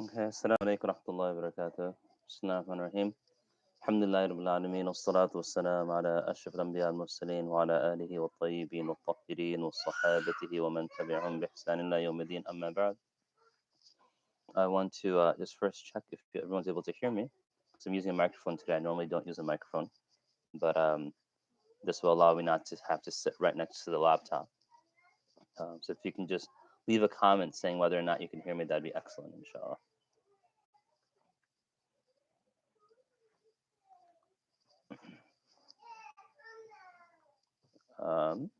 Okay, Assalamu alaikum warahmatullahi wabarakatuh. Bismillahir Rahmanir Rahim. Alhamdulillahi Rabbil Alameen. Wassalatu wassalamu ala ashraf al-anbiya al-mursaleen wa ala alihi wa tayyibin wa tahirin wa sahabatihi wa man tabi'ahum bi ihsan ila yawmiddin. Amma ba'd. I want to just first check if everyone's able to hear me. Because I'm using a microphone today. I normally don't use a microphone, but this will allow me not to have to sit right next to the laptop. So if you can just leave a comment saying whether or not you can hear me, that'd be excellent, inshallah. Um,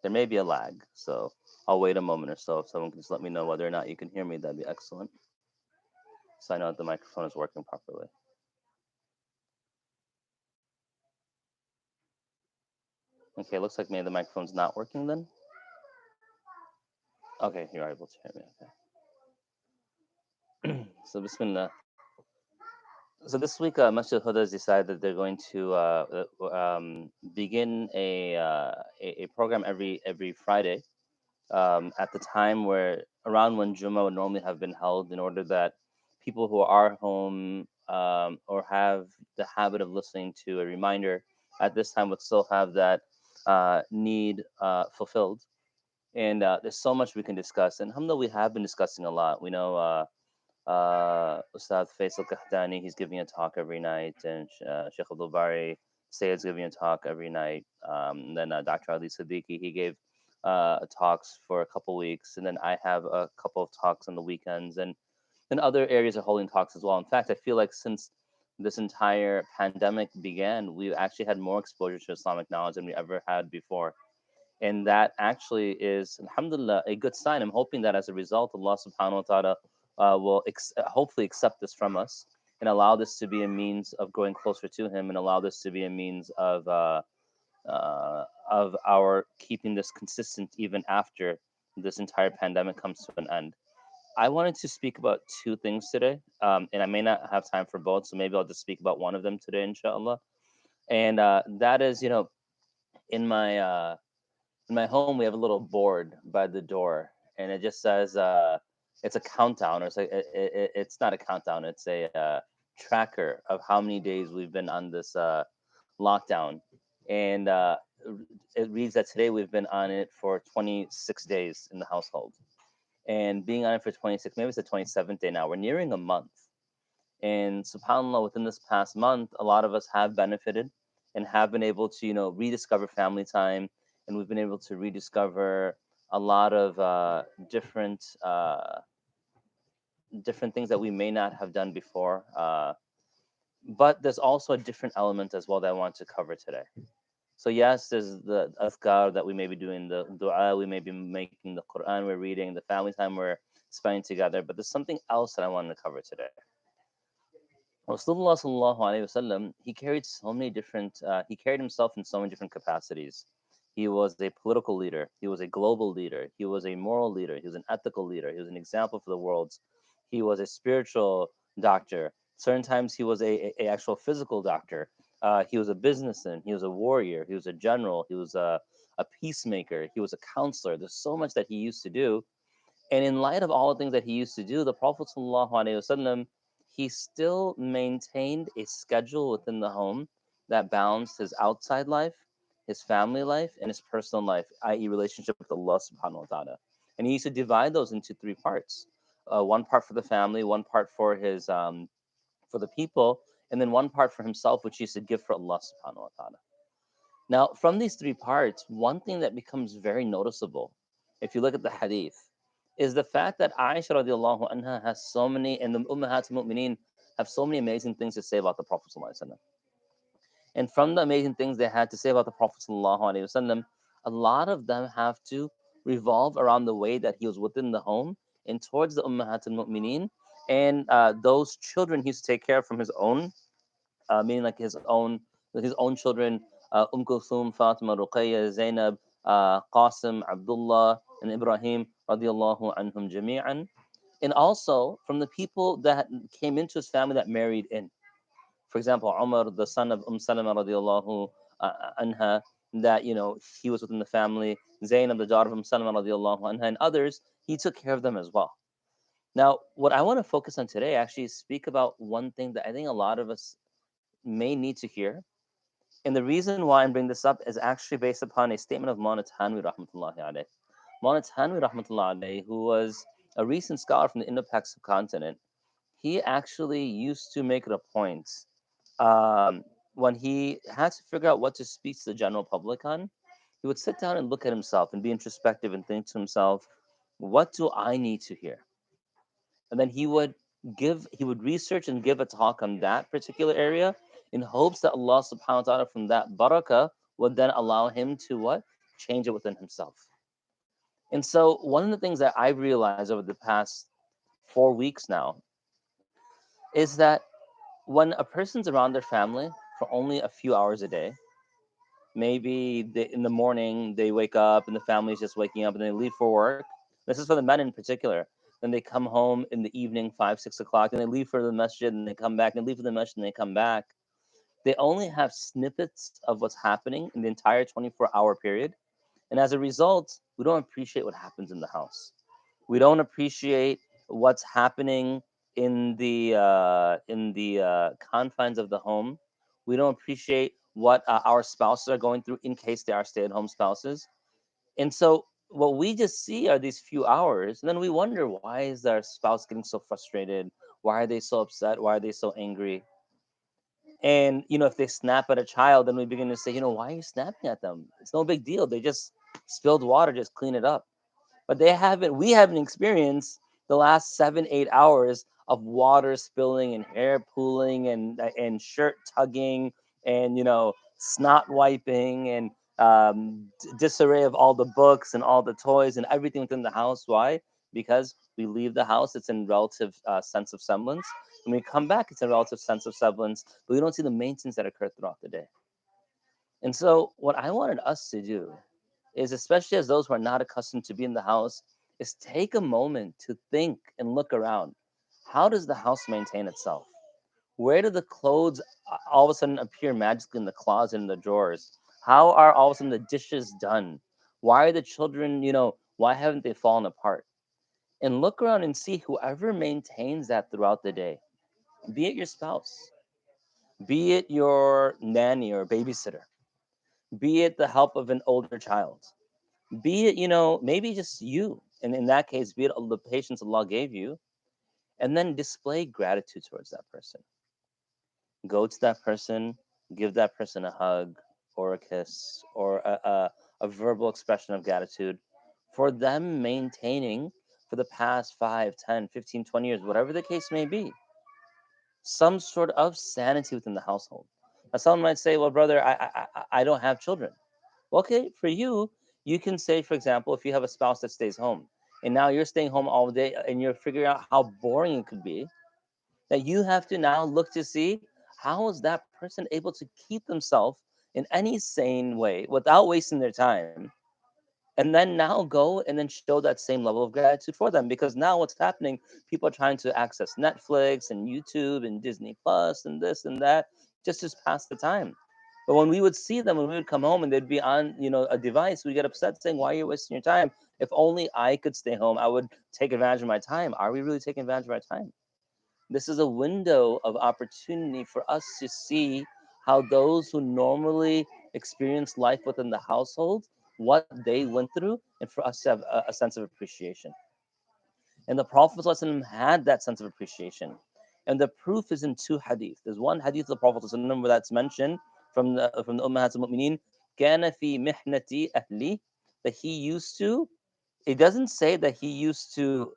There may be a lag, so I'll wait a moment or so. If someone can just let me know whether or not you can hear me, that'd be excellent. So I know that the microphone is working properly. Okay, looks like maybe the microphone's not working then. Okay, you're able to hear me. Okay. So Bismillah. So this week, Masjid Huda has decided that they're going to begin a program every Friday at the time where around when Jumu'ah would normally have been held, in order that people who are home or have the habit of listening to a reminder at this time would still have that need fulfilled. And there's so much we can discuss. And alhamdulillah, we have been discussing a lot. We know Ustad Faisal Kahdani, he's giving a talk every night, and Sheikh Abdul Bari Sayed's giving a talk every night. Then Dr. Ali Siddiqui, he gave talks for a couple weeks, and then I have a couple of talks on the weekends, and then other areas are holding talks as well. In fact, I feel like since this entire pandemic began, we've actually had more exposure to Islamic knowledge than we ever had before. And that actually is, alhamdulillah, a good sign. I'm hoping that as a result, Allah subhanahu wa ta'ala will hopefully accept this from us and allow this to be a means of growing closer to Him, and allow this to be a means of our keeping this consistent even after this entire pandemic comes to an end. I wanted to speak about two things today, and I may not have time for both, so maybe I'll just speak about one of them today, inshallah. And that is, in my uh, in my home, we have a little board by the door, and it just says it's a countdown, or it's not a countdown. It's a tracker of how many days we've been on this lockdown, and it reads that today we've been on it for 26 days in the household, and being on it for 26, maybe it's the 27th day now. We're nearing a month, and subhanallah, within this past month, a lot of us have benefited and have been able to, rediscover family time. And we've been able to rediscover a lot of different things that we may not have done before. But there's also a different element as well that I want to cover today. So yes, there's the azkar that we may be doing, the dua we may be making, the Quran we're reading, the family time we're spending together. But there's something else that I wanted to cover today. Rasulullah sallallahu alaihi wasallam, he carried so many different. He carried himself in so many different capacities. He was a political leader. He was a global leader. He was a moral leader. He was an ethical leader. He was an example for the world. He was a spiritual doctor. Certain times he was a actual physical doctor. He was a businessman. He was a warrior. He was a general. He was a peacemaker. He was a counselor. There's so much that he used to do, and in light of all the things that he used to do, the Prophet ﷺ, he still maintained a schedule within the home that balanced his outside life, his family life, and his personal life, i.e., relationship with Allah subhanahu wa ta'ala. And he used to divide those into three parts. One part for the family, one part for his for the people, and then one part for himself, which he used to give for Allah subhanahu wa ta'ala. Now, from these three parts, one thing that becomes very noticeable, if you look at the hadith, is the fact that Aisha radiallahu anha has so many, and the Ummahat al-Mu'mineen have so many amazing things to say about the Prophet sallallahu alaihi wasallam. And from the amazing things they had to say about the Prophet sallallahu alaihi wasallam, a lot of them have to revolve around the way that he was within the home and towards the Ummahat al-Mu'mineen, and those children he used to take care of from his own, meaning like his own children, Kulthum, Fatima, Ruqayya, Zainab, Qasim, Abdullah, and Ibrahim, radiallahu anhum jami'an. And also from the people that came into his family that married in. For example, Umar, the son of Salama radiallahu anha, that, he was within the family. Zainab, the daughter of Salama radiallahu anha, and others, he took care of them as well. Now, what I want to focus on today actually is speak about one thing that I think a lot of us may need to hear. And the reason why I'm bringing this up is actually based upon a statement of Maulana Tanwi rahmatullahi alayh. Maulana Tanwi rahmatullahi alayh, who was a recent scholar from the Indo-Pak subcontinent, he actually used to make it a point um, when he had to figure out what to speak to the general public on, he would sit down and look at himself and be introspective and think to himself, what do I need to hear? And then he would research and give a talk on that particular area in hopes that Allah subhanahu wa ta'ala from that barakah would then allow him to what? Change it within himself. And so one of the things that I've realized over the past 4 weeks now is that when a person's around their family for only a few hours a day, maybe in the morning they wake up and the family's just waking up and they leave for work. This is for the men in particular. Then they come home in the evening, 5, 6 o'clock, and they leave for the masjid and they come back and leave for the masjid and they come back. They only have snippets of what's happening in the entire 24-hour period. And as a result, we don't appreciate what happens in the house. We don't appreciate what's happening in the confines of the home. We don't appreciate what our spouses are going through in case they are stay-at-home spouses. And so what we just see are these few hours, and then we wonder, why is our spouse getting so frustrated? Why are they so upset? Why are they so angry? And if they snap at a child, then we begin to say, why are you snapping at them? It's no big deal. They just spilled water, just clean it up. But we haven't experienced the last 7 8 hours of water spilling and hair pooling and shirt tugging and snot wiping and disarray of all the books and all the toys and everything within the house. Why? Because we leave the house, it's in relative sense of semblance. When we come back, it's a relative sense of semblance, but we don't see the maintenance that occurred throughout the day. And so what I wanted us to do is, especially as those who are not accustomed to be in the house, is take a moment to think and look around. How does the house maintain itself? Where do the clothes all of a sudden appear magically in the closet and the drawers? How are all of a sudden the dishes done? Why are the children, why haven't they fallen apart? And look around and see whoever maintains that throughout the day, be it your spouse, be it your nanny or babysitter, be it the help of an older child, be it maybe just you, and in that case be it the patience Allah gave you, and then display gratitude towards that person. Go to that person, give that person a hug or a kiss or a verbal expression of gratitude for them maintaining for the past 5, 10, 15, 20 years, whatever the case may be, some sort of sanity within the household. Now someone might say, well, brother, I don't have children. Okay, for you, you can say, for example, if you have a spouse that stays home and now you're staying home all day and you're figuring out how boring it could be, that you have to now look to see how is that person able to keep themselves in any sane way without wasting their time, and then now go and then show that same level of gratitude for them, because now what's happening, people are trying to access Netflix and YouTube and Disney Plus and this and that just to pass the time. But when we would see them, when we would come home and they'd be on a device, we get upset saying, why are you wasting your time? If only I could stay home, I would take advantage of my time. Are we really taking advantage of our time? This is a window of opportunity for us to see how those who normally experience life within the household, what they went through, and for us to have a sense of appreciation. And the Prophet ﷺ had that sense of appreciation. And the proof is in two hadith. There's one hadith of the Prophet ﷺ where that's mentioned from the Ummahat al-Mu'mineen, كَانَ فِي مِحْنَةِ أَهْلِي, that he used to, it doesn't say that he used to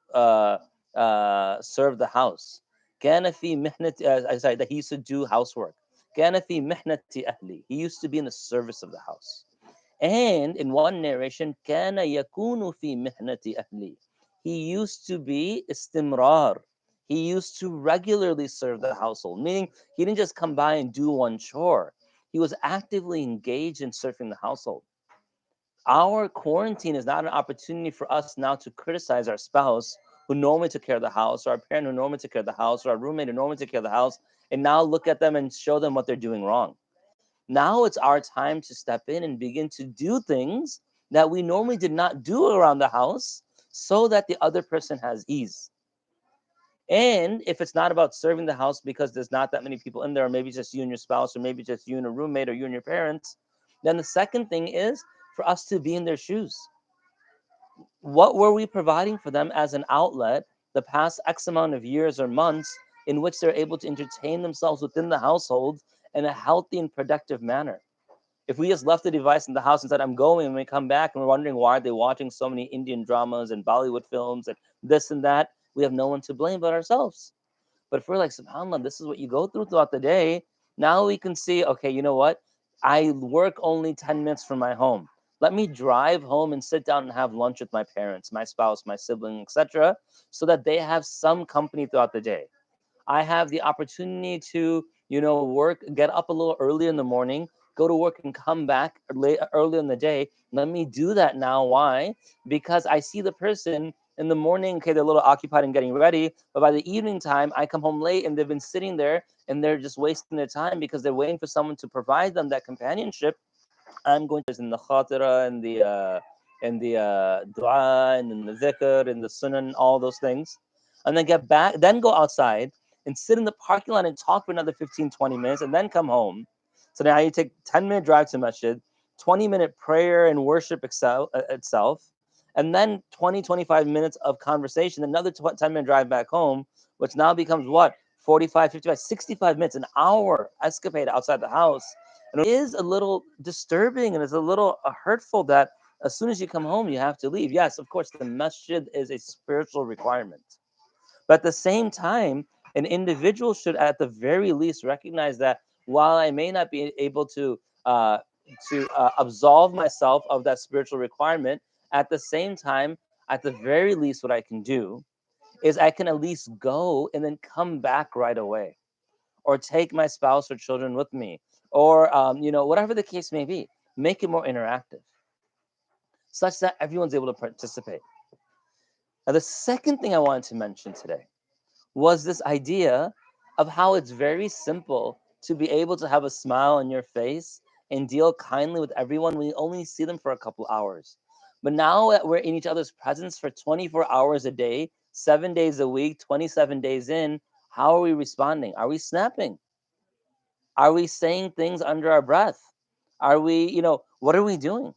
serve the house. كان في محنة, sorry, that he used to do housework. كان في محنة أهلي. He used to be in the service of the house. And in one narration, كان يكون في محنة أهلي. He used to be istimrar. He used to regularly serve the household, meaning he didn't just come by and do one chore. He was actively engaged in serving the household. Our quarantine is not an opportunity for us now to criticize our spouse who normally took care of the house, or our parent who normally took care of the house, or our roommate who normally took care of the house, and now look at them and show them what they're doing wrong. Now it's our time to step in and begin to do things that we normally did not do around the house so that the other person has ease. And if it's not about serving the house because there's not that many people in there, or maybe just you and your spouse, or maybe just you and a roommate, or you and your parents, then the second thing is for us to be in their shoes. What were we providing for them as an outlet the past X amount of years or months in which they're able to entertain themselves within the household in a healthy and productive manner? If we just left the device in the house and said, I'm going, and we come back and we're wondering why they're watching so many Indian dramas and Bollywood films and this and that, we have no one to blame but ourselves. But if we're like, SubhanAllah, this is what you go throughout the day, now we can see, okay, you know what? I work only 10 minutes from my home. Let me drive home and sit down and have lunch with my parents, my spouse, my sibling, etc., so that they have some company throughout the day. I have the opportunity to, work, get up a little early in the morning, go to work and come back late early in the day. Let me do that now. Why? Because I see the person in the morning, okay, they're a little occupied and getting ready, but by the evening time, I come home late and they've been sitting there and they're just wasting their time because they're waiting for someone to provide them that companionship. I'm going to in the khatira and the dua and then the dhikr and the sunan, all those things, and then get back, then go outside and sit in the parking lot and talk for another 15, 20 minutes, and then come home. So now you take 10-minute drive to masjid, 20-minute prayer and worship itself, and then 20, 25 minutes of conversation, another 10-minute drive back home, which now becomes what? 45, 55, 65 minutes, an hour escapade outside the house. And it is a little disturbing and it's a little hurtful that as soon as you come home, you have to leave. Yes, of course, the masjid is a spiritual requirement. But at the same time, an individual should, at the very least, recognize that while I may not be able to absolve myself of that spiritual requirement, at the same time, at the very least, what I can do is I can at least go and then come back right away, or take my spouse or children with me, or whatever the case may be. Make it more interactive, such that everyone's able to participate. Now, the second thing I wanted to mention today was this idea of how it's very simple to be able to have a smile on your face and deal kindly with everyone when you only see them for a couple hours. But now that we're in each other's presence for 24 hours a day, 7 days a week, 27 days in, how are we responding? Are we snapping? Are we saying things under our breath? Are we, what are we doing?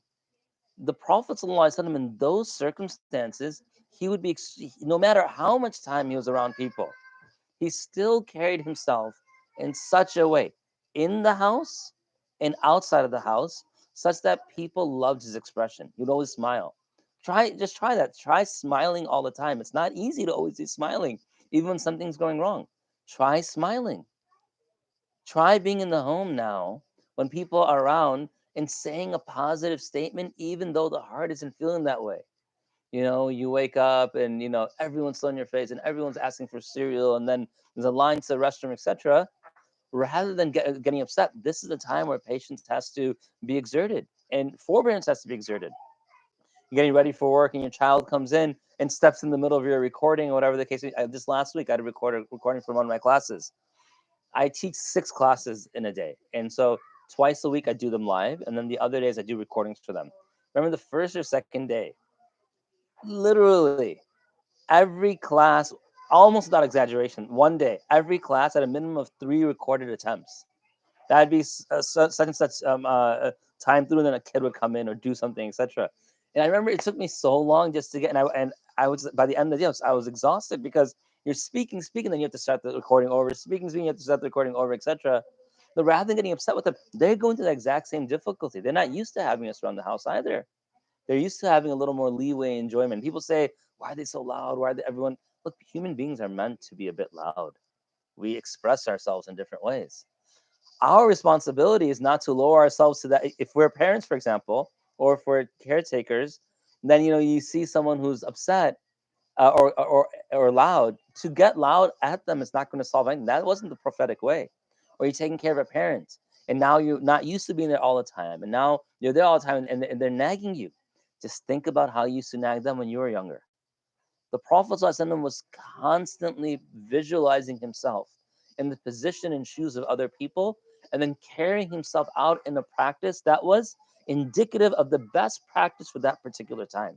The Prophet ﷺ, in those circumstances, he would be, no matter how much time he was around people, he still carried himself in such a way in the house and outside of the house, such that people loved his expression. He would always smile. Just try that. Try smiling all the time. It's not easy to always be smiling, even when something's going wrong. Try smiling. Try being in the home now when people are around and saying a positive statement, even though the heart isn't feeling that way. You wake up and everyone's still in your face and everyone's asking for cereal, and then there's a line to the restroom, etc. Rather than getting upset, this is the time where patience has to be exerted and forbearance has to be exerted. You're getting ready for work and your child comes in and steps in the middle of your recording or whatever the case. Just last week, I had a recording from one of my classes. I teach 6 classes in a day. And so twice a week I do them live. And then the other days I do recordings for them. Remember the first or second day, literally every class, almost without exaggeration, one day, every class had a minimum of 3 recorded attempts. That'd be such and such time through, and then a kid would come in or do something, etc. And I remember it took me so long just to get, and I was, by the end of the day, I was exhausted because you're speaking, then you have to start the recording over, speaking, you have to start the recording over, etc. But rather than getting upset with them, they're going through the exact same difficulty. They're not used to having us around the house either. They're used to having a little more leeway and enjoyment. People say, why are they so loud? Why are they, everyone? Look, human beings are meant to be a bit loud. We express ourselves in different ways. Our responsibility is not to lower ourselves to that. If we're parents, for example, or if we're caretakers, then you see someone who's upset, or loud. To get loud at them is not going to solve anything. That wasn't the prophetic way. Or you're taking care of a parent, and now you're not used to being there all the time, and now you're there all the time, and they're nagging you. Just think about how you used to nag them when you were younger. The Prophet ﷺ was constantly visualizing himself in the position and shoes of other people, and then carrying himself out in a practice that was indicative of the best practice for that particular time.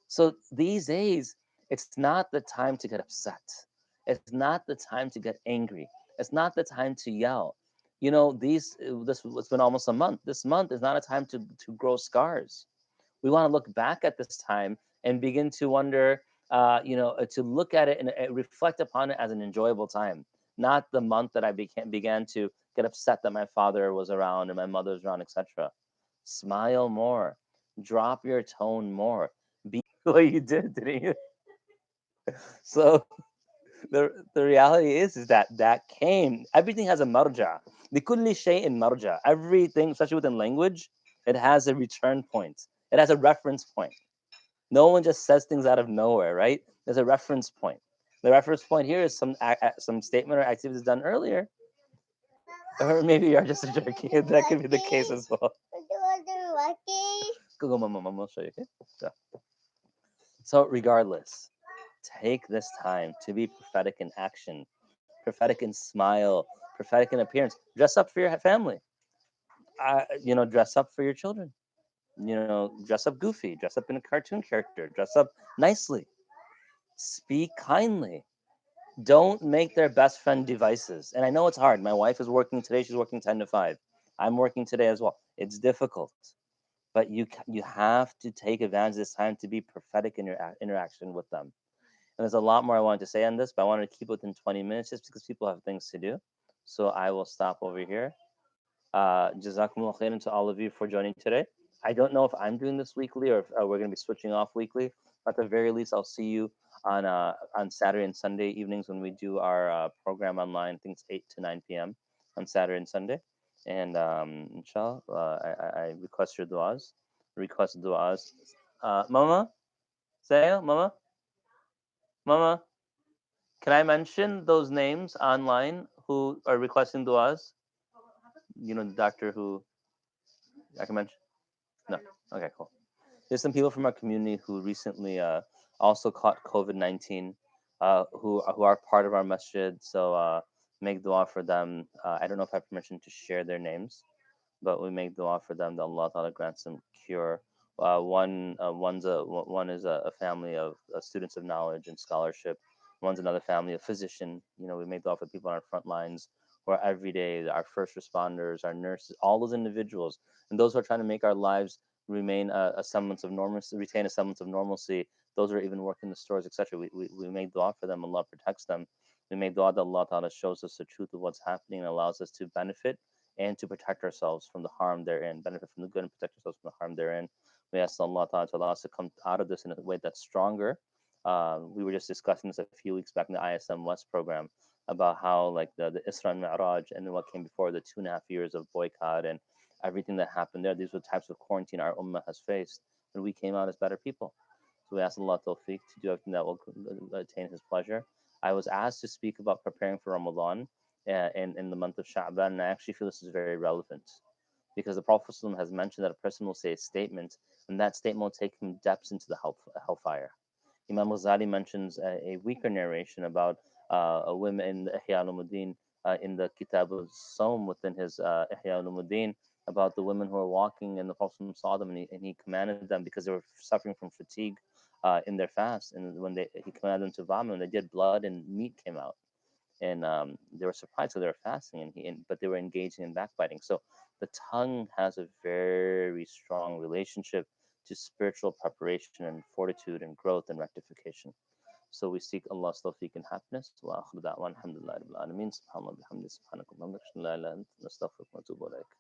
So these days, it's not the time to get upset. It's not the time to get angry. It's not the time to yell. This it's been almost a month. This month is not a time to grow scars. We want to look back at this time and begin to wonder, to look at it and reflect upon it as an enjoyable time, not the month that I began to get upset that my father was around and my mother was around, etc. Smile more, drop your tone more, be the way you did, didn't you? So the reality is that came. Everything has a marja. لكل شيء marja. Everything, especially within language, it has a return point. It has a reference point. No one just says things out of nowhere, right? There's a reference point. The reference point here is some statement or activity done earlier, or maybe you're just a jerky. That could be the case as well. Go, go, mama, mama, I'll show you. Okay. So regardless, take this time to be prophetic in action, prophetic in smile, prophetic in appearance. Dress up for your family. Dress up for your children. Dress up goofy. Dress up in a cartoon character. Dress up nicely. Speak kindly. Don't make their best friend devices. And I know it's hard. My wife is working today. She's working 10 to 5. I'm working today as well. It's difficult, but you have to take advantage of this time to be prophetic in your interaction with them. And there's a lot more I wanted to say on this, but I wanted to keep it within 20 minutes just because people have things to do. So I will stop over here. Jazakumullah khairan to all of you for joining today. I don't know if I'm doing this weekly or if we're going to be switching off weekly. But at the very least, I'll see you on Saturday and Sunday evenings when we do our program online. I think it's 8 to 9 p.m. on Saturday and Sunday. And inshallah, I request your du'as. Request du'as. Mama? Saya? Mama? Mama? Can I mention those names online who are requesting du'as? The doctor who I can mention? No. Okay, cool. There's some people from our community who recently also caught COVID-19, who are part of our masjid. So make dua for them. I don't know if I have permission to share their names, but we make dua for them that Allah Ta'ala grants them cure. One is a family of students of knowledge and scholarship. One's another family of physician. We make dua for people on our front lines who are every day, our first responders, our nurses, all those individuals, and those who are trying to make our lives remain a semblance of normalcy, retain a semblance of normalcy. Those who are even working in the stores, etc. We make dua for them. Allah protects them. We make dua that Allah Ta'ala shows us the truth of what's happening and allows us to benefit and to protect ourselves from the harm therein, benefit from the good and protect ourselves from the harm therein. We ask Allah Ta'ala to allow us to come out of this in a way that's stronger. We were just discussing this a few weeks back in the ISM West program about how like the Isra and Mi'raj and what came before, the 2.5 years of boycott and everything that happened there. These were types of quarantine our ummah has faced, and we came out as better people. So we ask Allah Tawfiq to do everything that will attain His pleasure. I was asked to speak about preparing for Ramadan in the month of Sha'ban, and I actually feel this is very relevant because the Prophet ﷺ has mentioned that a person will say a statement, and that statement will take him depths into the hellfire. Imam Ghazali mentions a weaker narration about a woman in the Ihya al-Ulumuddin, in the Kitab al-Sawm within his Ihya al-Ulumuddin, about the women who were walking and the Prophet saw them, and he commanded them because they were suffering from fatigue in their fast, and when he commanded them to vomit, and they did, blood and meat came out, and they were surprised because they were fasting, but they were engaging in backbiting. So the tongue has a very strong relationship to spiritual preparation and fortitude and growth and rectification. So we seek Allah's tawfiq and happiness. Wa akhir da'wan alhamdulillahi rabbil alameen. Subhanallah bihamdi subhanakallah. La ilaha illa anta nastaghfiruka wa natubu ilaik.